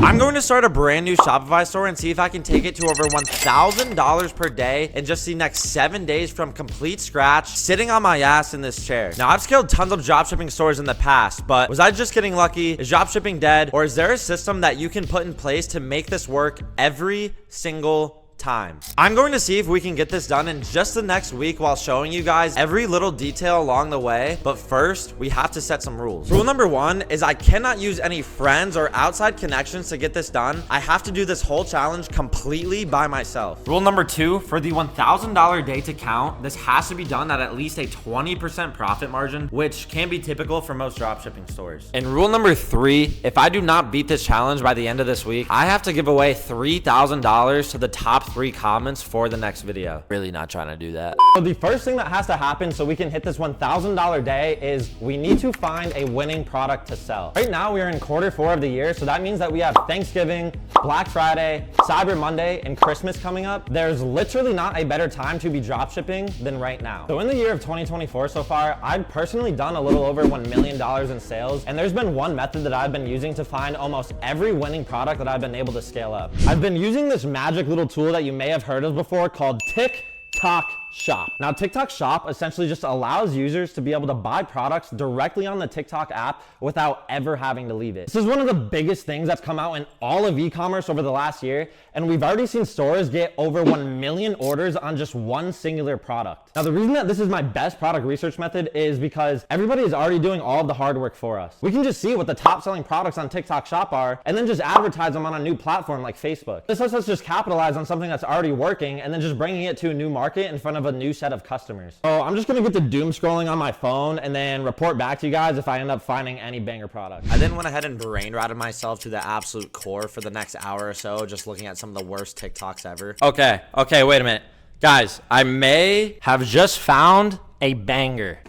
I'm going to start a brand new Shopify store and see if I can take it to over $1,000 per day in just the next 7 days from complete scratch, sitting on my ass in this chair. Now, I've scaled tons of dropshipping stores in the past, but was I just getting lucky? Is dropshipping dead? Or is there a system that you can put in place to make this work every single time? I'm going to see if we can get this done in just the next week while showing you guys every little detail along the way. But first, we have to set some rules. Rule number 1 is I cannot use any friends or outside connections to get this done. I have to do this whole challenge completely by myself. Rule number 2, for the $1,000 day to count, this has to be done at least a 20% profit margin, which can be typical for most dropshipping stores. And rule number 3, if I do not beat this challenge by the end of this week, I have to give away $3,000 to the top 3 comments for the next video. Really not trying to do that. So the first thing that has to happen so we can hit this $1,000 day is we need to find a winning product to sell. Right now we are in Q4 of the year, so that means that we have Thanksgiving, Black Friday, Cyber Monday, and Christmas coming up. There's literally not a better time to be dropshipping than right now. So in the year of 2024 so far, I've personally done a little over $1 million in sales, and there's been one method that I've been using to find almost every winning product that I've been able to scale up. I've been using this magic little tool that you may have heard of before called TikTok Shop. Now, TikTok Shop essentially just allows users to be able to buy products directly on the TikTok app without ever having to leave it. This is one of the biggest things that's come out in all of e-commerce over the last year, and we've already seen stores get over 1 million orders on just one singular product. Now, the reason that this is my best product research method is because everybody is already doing all of the hard work for us. We can just see what the top selling products on TikTok Shop are and then just advertise them on a new platform like Facebook. This lets us just capitalize on something that's already working and then just bringing it to a new market in front of a new set of customers. So I'm just gonna get to doom scrolling on my phone and then report back to you guys if I end up finding any banger product. I then went ahead and brain rotted myself to the absolute core for the next hour or so, just looking at some of the worst TikToks ever. Okay, wait a minute. Guys, I may have just found a banger.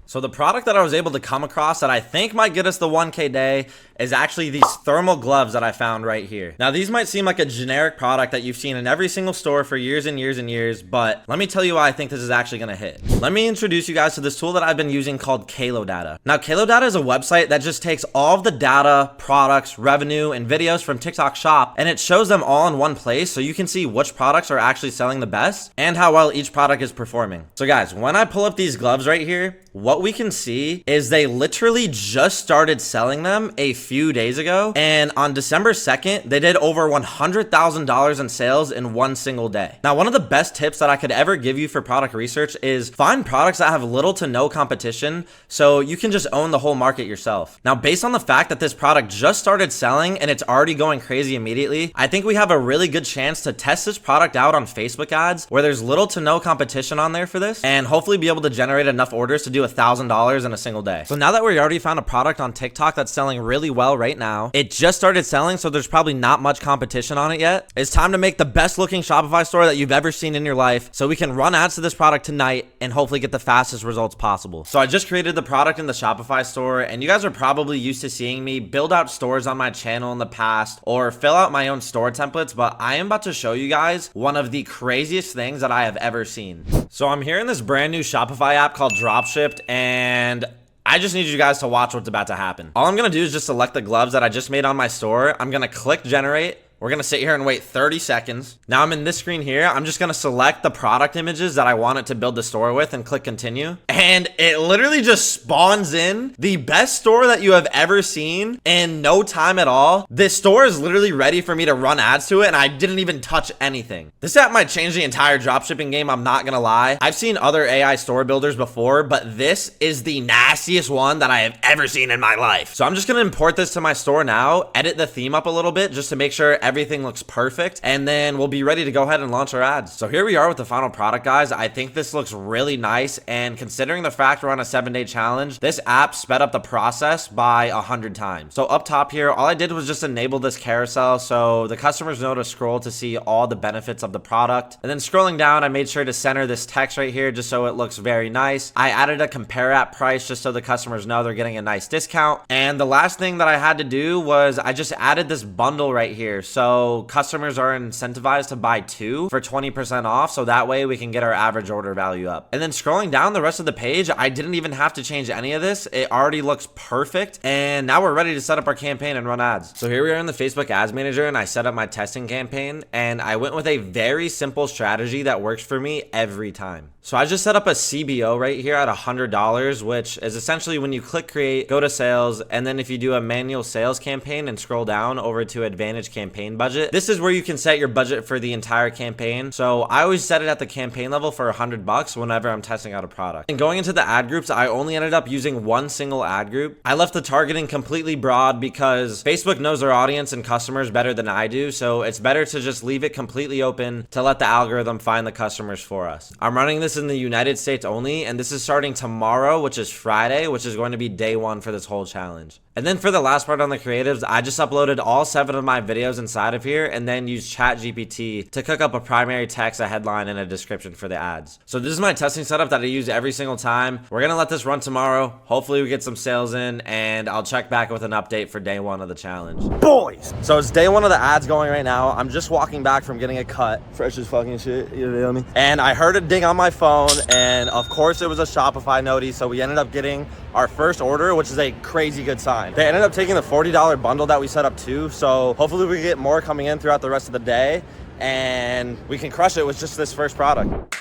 So the product that I was able to come across that I think might get us the 1K day is actually these thermal gloves that I found right here. Now, these might seem like a generic product that you've seen in every single store for years and years and years, but let me tell you why I think this is actually gonna hit. Let me introduce you guys to this tool that I've been using called Kalo Data. Now, Kalo Data is a website that just takes all of the data, products, revenue, and videos from TikTok Shop, and it shows them all in one place so you can see which products are actually selling the best and how well each product is performing. So guys, when I pull up these gloves right here, what we can see is they literally just started selling them a few days ago, and on December 2nd, they did over $100,000 in sales in one single day. Now, one of the best tips that I could ever give you for product research is find products that have little to no competition so you can just own the whole market yourself. Now, based on the fact that this product just started selling and it's already going crazy immediately, I think we have a really good chance to test this product out on Facebook ads where there's little to no competition on there for this, and hopefully be able to generate enough orders to do $1,000 in a single day. So now that we already found a product on TikTok that's selling really well right now, it just started selling, so there's probably not much competition on it yet. It's time to make the best looking Shopify store that you've ever seen in your life so we can run ads to this product tonight and hopefully get the fastest results possible. So I just created the product in the Shopify store, and you guys are probably used to seeing me build out stores on my channel in the past or fill out my own store templates, but I am about to show you guys one of the craziest things that I have ever seen. So I'm here in this brand new Shopify app called Dropshipped, and I just need you guys to watch what's about to happen. All I'm gonna do is just select the gloves that I just made on my store. I'm gonna click generate. We're gonna sit here and wait 30 seconds. Now I'm in this screen here. I'm just gonna select the product images that I want it to build the store with and click continue. And it literally just spawns in the best store that you have ever seen in no time at all. This store is literally ready for me to run ads to it, and I didn't even touch anything. This app might change the entire dropshipping game, I'm not gonna lie. I've seen other AI store builders before, but this is the nastiest one that I have ever seen in my life. So I'm just gonna import this to my store now, edit the theme up a little bit just to make sure everything looks perfect, and then we'll be ready to go ahead and launch our ads. So here we are with the final product, guys. I think this looks really nice, and considering the fact we're on a 7-day challenge, this app sped up the process by 100 times. So up top here, all I did was just enable this carousel so the customers know to scroll to see all the benefits of the product. And then scrolling down, I made sure to center this text right here just so it looks very nice. I added a compare app price just so the customers know they're getting a nice discount. And the last thing that I had to do was I just added this bundle right here. So so customers are incentivized to buy 2 for 20% off, so that way we can get our average order value up. And then scrolling down the rest of the page, I didn't even have to change any of this. It already looks perfect, and now we're ready to set up our campaign and run ads. So here we are in the Facebook Ads Manager, and I set up my testing campaign, and I went with a very simple strategy that works for me every time. So I just set up a CBO right here at $100, which is essentially when you click create, go to sales, and then if you do a manual sales campaign and scroll down over to advantage campaign budget, this is where you can set your budget for the entire campaign. So I always set it at the campaign level for $100 whenever I'm testing out a product. And going into the ad groups, I only ended up using one single ad group. I left the targeting completely broad because Facebook knows their audience and customers better than I do, so it's better to just leave it completely open to let the algorithm find the customers for us. I'm running this in the United States only, and this is starting tomorrow, which is Friday, which is going to be day 1 for this whole challenge. And then for the last part on the creatives, I just uploaded all 7 of my videos inside of here and then used ChatGPT to cook up a primary text, a headline, and a description for the ads. So this is my testing setup that I use every single time. We're gonna let this run tomorrow. Hopefully we get some sales in, and I'll check back with an update for day 1 of the challenge. Boys! So it's day 1 of the ads going right now. I'm just walking back from getting a cut. Fresh as fucking shit, you know me? And I heard a ding on my phone, and of course it was a Shopify notice, so we ended up getting our first order, which is a crazy good sign. They ended up taking the $40 bundle that we set up too, so hopefully we get more coming in throughout the rest of the day, and we can crush it with just this first product.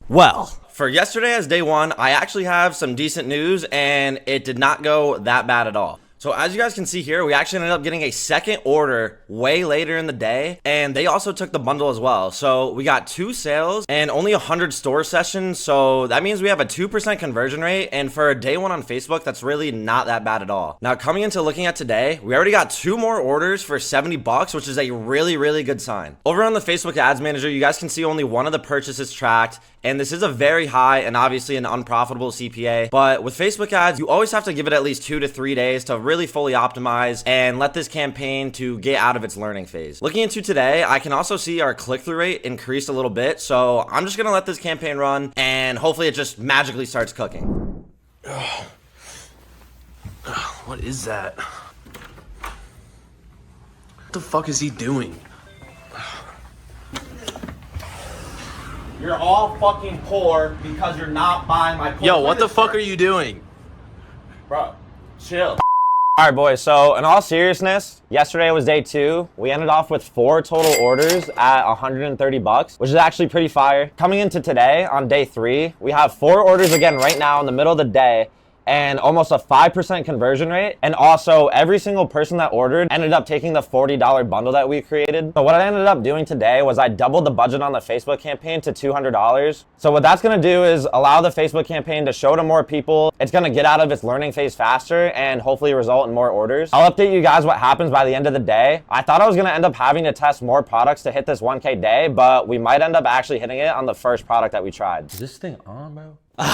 Well, for yesterday as day 1, I actually have some decent news, and it did not go that bad at all. So as you guys can see here, we actually ended up getting a second order way later in the day, and they also took the bundle as well. So we got 2 sales and only 100 store sessions, so that means we have a 2% conversion rate, and for a day 1 on Facebook, that's really not that bad at all. Now coming into looking at today, we already got 2 more orders for $70, which is a really, really good sign. Over on the Facebook Ads Manager, you guys can see only one of the purchases tracked, and this is a very high and obviously an unprofitable CPA, but with Facebook ads, you always have to give it at least 2 to 3 days to really fully optimize and let this campaign to get out of its learning phase. Looking into today, I can also see our click-through rate increased a little bit, so I'm just gonna let this campaign run and hopefully it just magically starts cooking. What is that? What the fuck is he doing? You're all fucking poor because you're not buying my Yo, what the fuck are you doing? Bro, chill. All right, boys, so in all seriousness, yesterday was day 2. We ended off with 4 total orders at $130, which is actually pretty fire. Coming into today on day 3, we have 4 orders again right now in the middle of the day, and almost a 5% conversion rate. And also every single person that ordered ended up taking the $40 bundle that we created. So what I ended up doing today was I doubled the budget on the Facebook campaign to $200. So what that's gonna do is allow the Facebook campaign to show to more people. It's gonna get out of its learning phase faster and hopefully result in more orders. I'll update you guys what happens by the end of the day. I thought I was gonna end up having to test more products to hit this 1K day, but we might end up actually hitting it on the first product that we tried. Is this thing on, bro?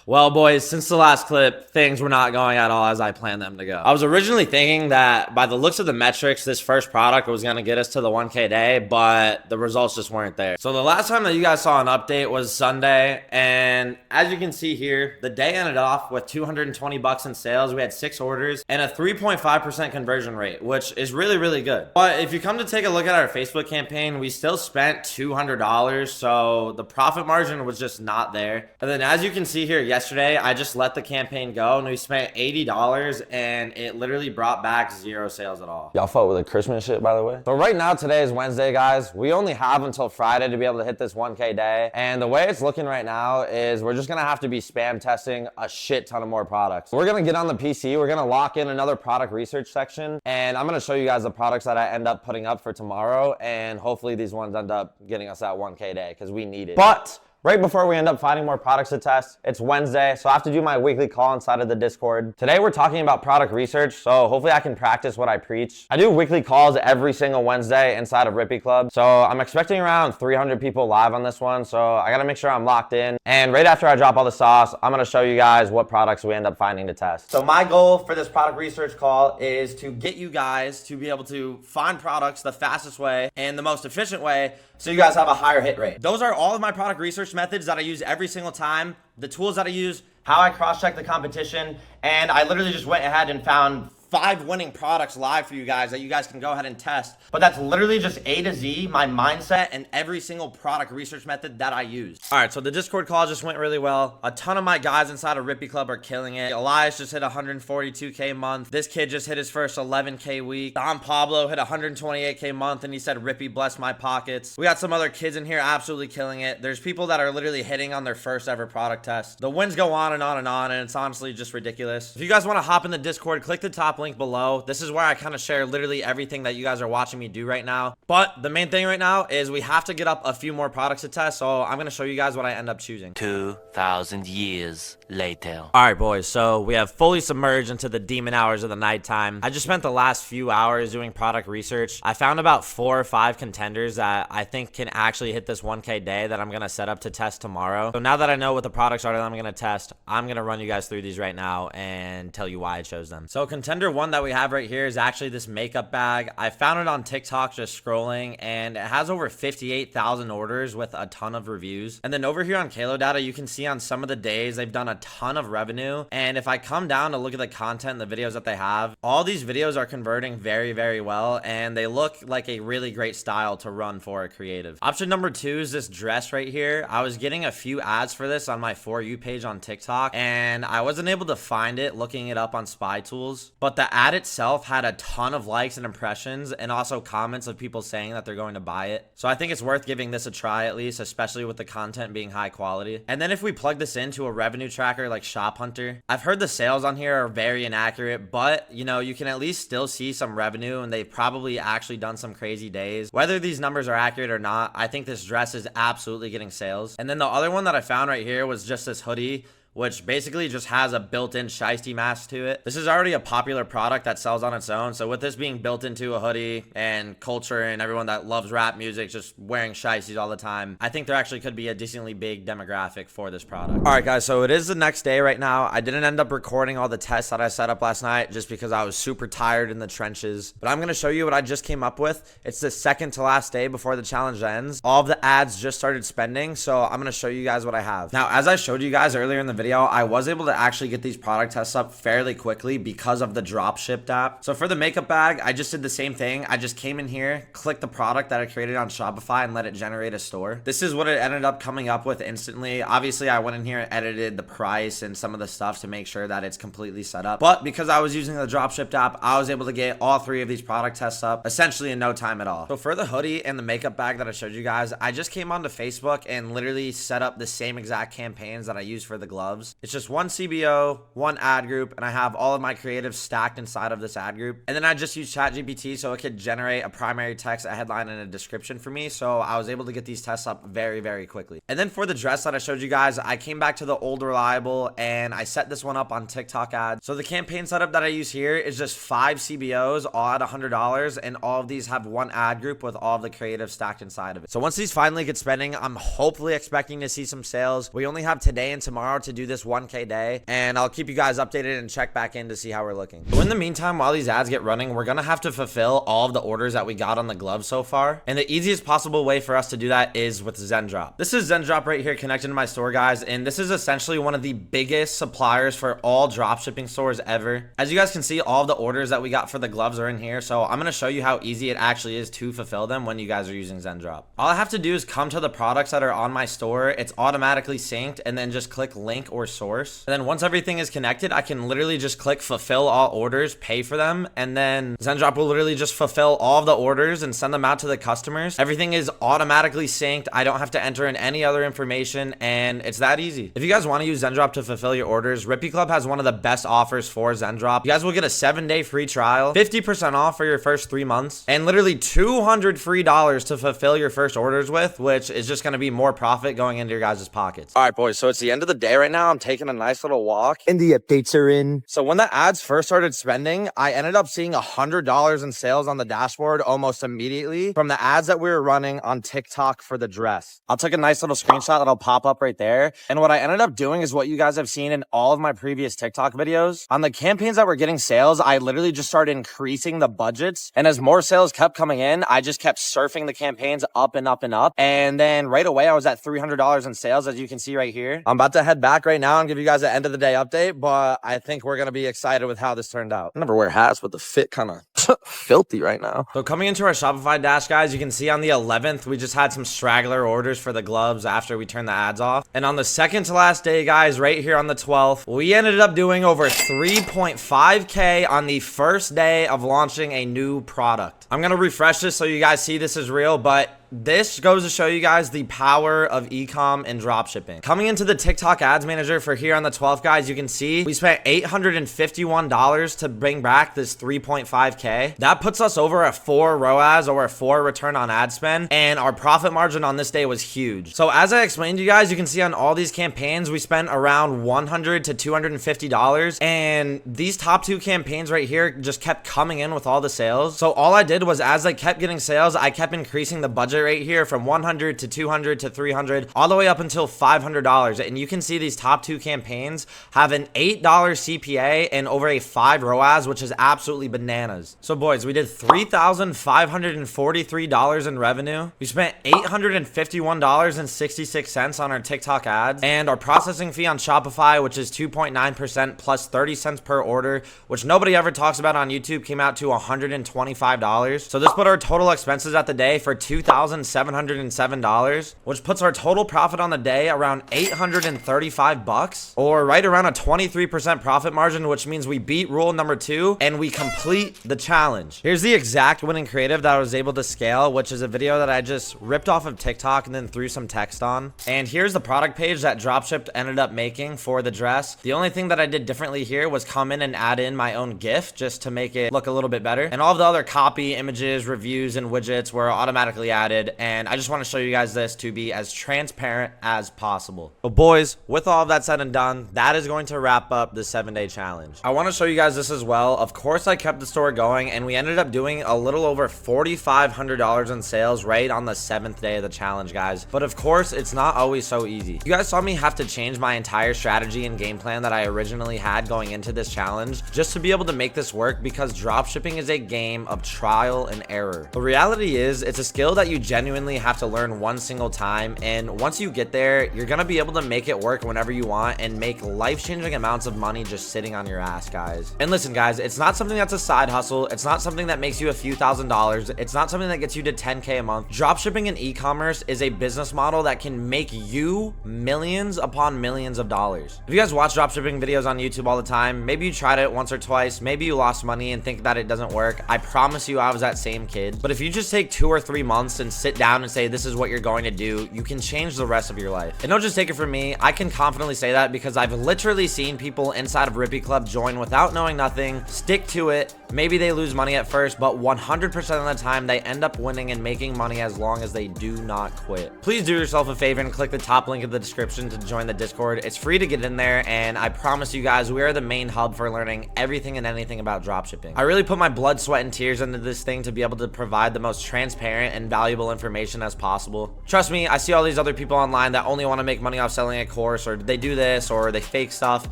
Well, boys, since the last clip, things were not going at all as I planned them to go. I was originally thinking that by the looks of the metrics, this first product was going to get us to the 1K day, but the results just weren't there. So the last time that you guys saw an update was Sunday, and as you can see here, the day ended off with $220 in sales. We had 6 orders and a 3.5% conversion rate, which is really, really good. But if you come to take a look at our Facebook campaign, we still spent $200, so the profit margin was just not there. And then as you can see here, yesterday, I just let the campaign go and we spent $80 and it literally brought back 0 sales at all. Y'all fuck with the Christmas shit, by the way. So right now, today is Wednesday, guys. We only have until Friday to be able to hit this 1K day. And the way it's looking right now is we're just gonna have to be spam testing a shit ton of more products. We're gonna get on the PC, we're gonna lock in another product research section, and I'm gonna show you guys the products that I end up putting up for tomorrow, and hopefully these ones end up getting us that 1K day, because we need it. But right before we end up finding more products to test, it's Wednesday, so I have to do my weekly call inside of the Discord. Today we're talking about product research, so hopefully I can practice what I preach. I do weekly calls every single Wednesday inside of Rippy Club, so I'm expecting around 300 people live on this one, so I gotta make sure I'm locked in. And right after I drop all the sauce, I'm gonna show you guys what products we end up finding to test. So my goal for this product research call is to get you guys to be able to find products the fastest way and the most efficient way so you guys have a higher hit rate. Those are all of my product research methods that I use every single time, the tools that I use, how I cross-check the competition, and I literally just went ahead and found 5 winning products live for you guys that you guys can go ahead and test. But that's literally just A to Z, my mindset, and every single product research method that I use. All right, so the Discord call just went really well. A ton of my guys inside of Rippy Club are killing it. Elias just hit 142K a month. This kid just hit his first 11K week. Don Pablo hit 128K a month, and he said, Rippy, bless my pockets. We got some other kids in here absolutely killing it. There's people that are literally hitting on their first ever product test. The wins go on and on and on, and it's honestly just ridiculous. If you guys want to hop in the Discord, click the top link below. This is where I kind of share literally everything that you guys are watching me do right now. But the main thing right now is we have to get up a few more products to test, so I'm going to show you guys what I end up choosing. 2,000 years later. All right, boys, so we have fully submerged into the demon hours of the nighttime. I just spent the last few hours doing product research. I found about 4 or 5 contenders that I think can actually hit this 1K day that I'm going to set up to test tomorrow. So now that I know what the products are that I'm going to test, I'm going to run you guys through these right now and tell you why I chose them. So contender 1 that we have right here is actually this makeup bag. I found it on TikTok just scrolling, and it has over 58,000 orders with a ton of reviews. And then over here on Kalo Data, you can see on some of the days they've done a ton of revenue. And if I come down to look at the content, the videos that they have, all these videos are converting very, very well, and they look like a really great style to run for a creative. Option number 2 is this dress right here. I was getting a few ads for this on my For You page on TikTok, and I wasn't able to find it looking it up on Spy Tools, but the ad itself had a ton of likes and impressions and also comments of people saying that they're going to buy it. So I think it's worth giving this a try at least, especially with the content being high quality. And then if we plug this into a revenue tracker like Shop Hunter, I've heard the sales on here are very inaccurate, but you know, you can at least still see some revenue, and they've probably actually done some crazy days. Whether these numbers are accurate or not, I think this dress is absolutely getting sales. And then the other one that I found right here was just this hoodie, which basically just has a built-in shiesty mask to it. This is already a popular product that sells on its own, so with this being built into a hoodie and culture and everyone that loves rap music just wearing shiesties all the time, I think there actually could be a decently big demographic for this product. All right, guys, so it is the next day right now. I didn't end up recording all the tests that I set up last night just because I was super tired in the trenches, but I'm gonna show you what I just came up with. It's the second to last day before the challenge ends. All of the ads just started spending, so I'm gonna show you guys what I have. Now, as I showed you guys earlier in the video, I was able to actually get these product tests up fairly quickly because of the Dropshipped app. So for the makeup bag, I just did the same thing. I just came in here, clicked the product that I created on Shopify, and let it generate a store. This is what it ended up coming up with instantly. Obviously, I went in here and edited the price and some of the stuff to make sure that it's completely set up. But because I was using the Dropshipped app, I was able to get all 3 of these product tests up essentially in no time at all. So for the hoodie and the makeup bag that I showed you guys, I just came onto Facebook and literally set up the same exact campaigns that I used for the gloves. It's just one CBO, one ad group, and I have all of my creatives stacked inside of this ad group. And then I just use ChatGPT so it could generate a primary text, a headline, and a description for me. So I was able to get these tests up very, very quickly. And then for the dress that I showed you guys, I came back to the old reliable and I set this one up on TikTok ads. So the campaign setup that I use here is just 5 CBOs, all at $100, and all of these have one ad group with all of the creatives stacked inside of it. So once these finally get spending, I'm hopefully expecting to see some sales. We only have today and tomorrow to do this 1K day, and I'll keep you guys updated and check back in to see how we're looking. So in the meantime, while these ads get running, we're gonna have to fulfill all of the orders that we got on the gloves so far, and the easiest possible way for us to do that is with Zendrop. This is Zendrop right here connected to my store, guys, and this is essentially one of the biggest suppliers for all dropshipping stores ever. As you guys can see, all of the orders that we got for the gloves are in here, so I'm gonna show you how easy it actually is to fulfill them when you guys are using Zendrop. All I have to do is come to the products that are on my store, it's automatically synced, and then just click link or source. And then once everything is connected, I can literally just click fulfill all orders, pay for them, and then Zendrop will literally just fulfill all of the orders and send them out to the customers. Everything is automatically synced. I don't have to enter in any other information, and it's that easy. If you guys want to use Zendrop to fulfill your orders, Rippy Club has one of the best offers for Zendrop. You guys will get a 7-day free trial, 50% off for your first 3 months, and literally $200 free to fulfill your first orders with, which is just going to be more profit going into your guys' pockets. All right, boys, so it's the end of the day right now. I'm taking a nice little walk, and the updates are in. So when the ads first started spending, I ended up seeing $100 in sales on the dashboard almost immediately from the ads that we were running on TikTok for the dress. I'll take a nice little screenshot that'll pop up right there. And what I ended up doing is what you guys have seen in all of my previous TikTok videos. On the campaigns that were getting sales, I literally just started increasing the budgets. And as more sales kept coming in, I just kept surfing the campaigns up and up and up. And then right away, I was at $300 in sales, as you can see right here. I'm about to head back back right now and give you guys an end of the day update, but I think we're going to be excited with how this turned out. I never wear hats, but the fit kind of filthy right now. So coming into our Shopify dash, guys, you can see on the 11th, we just had some straggler orders for the gloves after we turned the ads off. And on the second to last day, guys, right here on the 12th, we ended up doing over 3.5K on the first day of launching a new product. I'm going to refresh this so you guys see this is real, but this goes to show you guys the power of e-com and dropshipping. Coming into the TikTok ads manager for here on the 12th, guys, you can see we spent $851 to bring back this 3.5K. That puts us over a 4 ROAS or a 4 return on ad spend, and our profit margin on this day was huge. So as I explained to you guys, you can see on all these campaigns, we spent around $100 to $250, and these top 2 campaigns right here just kept coming in with all the sales. So all I did was, as I kept getting sales, I kept increasing the budget right here from 100 to 200 to 300 all the way up until $500. And you can see these top 2 campaigns have an $8 CPA and over a 5 ROAS, which is absolutely bananas. So boys, we did $3,543 in revenue. We spent $851.66 on our TikTok ads, and our processing fee on Shopify, which is 2.9% plus 30 cents per order, which nobody ever talks about on YouTube, came out to $125. So this put our total expenses at the day for $2,707, which puts our total profit on the day around 835 bucks, or right around a 23% profit margin, which means we beat rule number 2 and we complete the challenge. Here's the exact winning creative that I was able to scale, which is a video that I just ripped off of TikTok and then threw some text on. And here's the product page that Dropshipped ended up making for the dress. The only thing that I did differently here was come in and add in my own GIF just to make it look a little bit better. And all of the other copy, images, reviews, and widgets were automatically added. And I just want to show you guys this to be as transparent as possible. But boys, with all of that said and done, that is going to wrap up the 7-day challenge. I want to show you guys this as well. Of course, I kept the store going, and we ended up doing a little over $4,500 in sales right on the 7th day of the challenge, guys. But of course, it's not always so easy. You guys saw me have to change my entire strategy and game plan that I originally had going into this challenge just to be able to make this work, because dropshipping is a game of trial and error. The reality is, it's a skill that you genuinely have to learn one single time, and once you get there, you're gonna be able to make it work whenever you want and make life-changing amounts of money just sitting on your ass, guys. And listen, guys, it's not something that's a side hustle. It's not something that makes you a few $1,000s. It's not something that gets you to 10K a month. Dropshipping and e-commerce is a business model that can make you millions upon millions of dollars. If you guys watch dropshipping videos on YouTube all the time, maybe you tried it once or twice, maybe you lost money and think that it doesn't work. I promise you I was that same kid. But if you just take 2 or 3 months and sit down and say this is what you're going to do, you can change the rest of your life. And don't just take it from me. I can confidently say that because I've literally seen people inside of Rippy Club join without knowing nothing, stick to it. Maybe they lose money at first, but 100% of the time they end up winning and making money as long as they do not quit. Please do yourself a favor and click the top link in the description to join the Discord. It's free to get in there, and I promise you guys, we are the main hub for learning everything and anything about dropshipping. I really put my blood, sweat, and tears into this thing to be able to provide the most transparent and valuable information as possible. Trust me, I see all these other people online that only want to make money off selling a course, or they do this, or they fake stuff,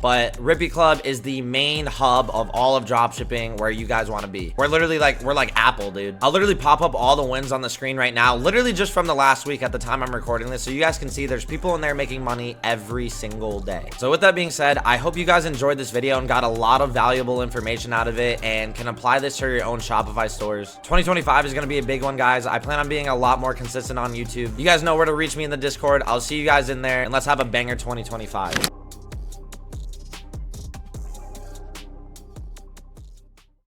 but Rippy Club is the main hub of all of dropshipping where you guys want to be. We're literally like, we're like Apple, dude. I'll literally pop up all the wins on the screen right now, literally just from the last week at the time I'm recording this, so you guys can see there's people in there making money every single day. So with that being said, I hope you guys enjoyed this video and got a lot of valuable information out of it and can apply this to your own Shopify stores. 2025 is going to be a big one, guys. I plan on being a lot more consistent on YouTube. You guys know where to reach me in the Discord. I'll see you guys in there, and let's have a banger 2025.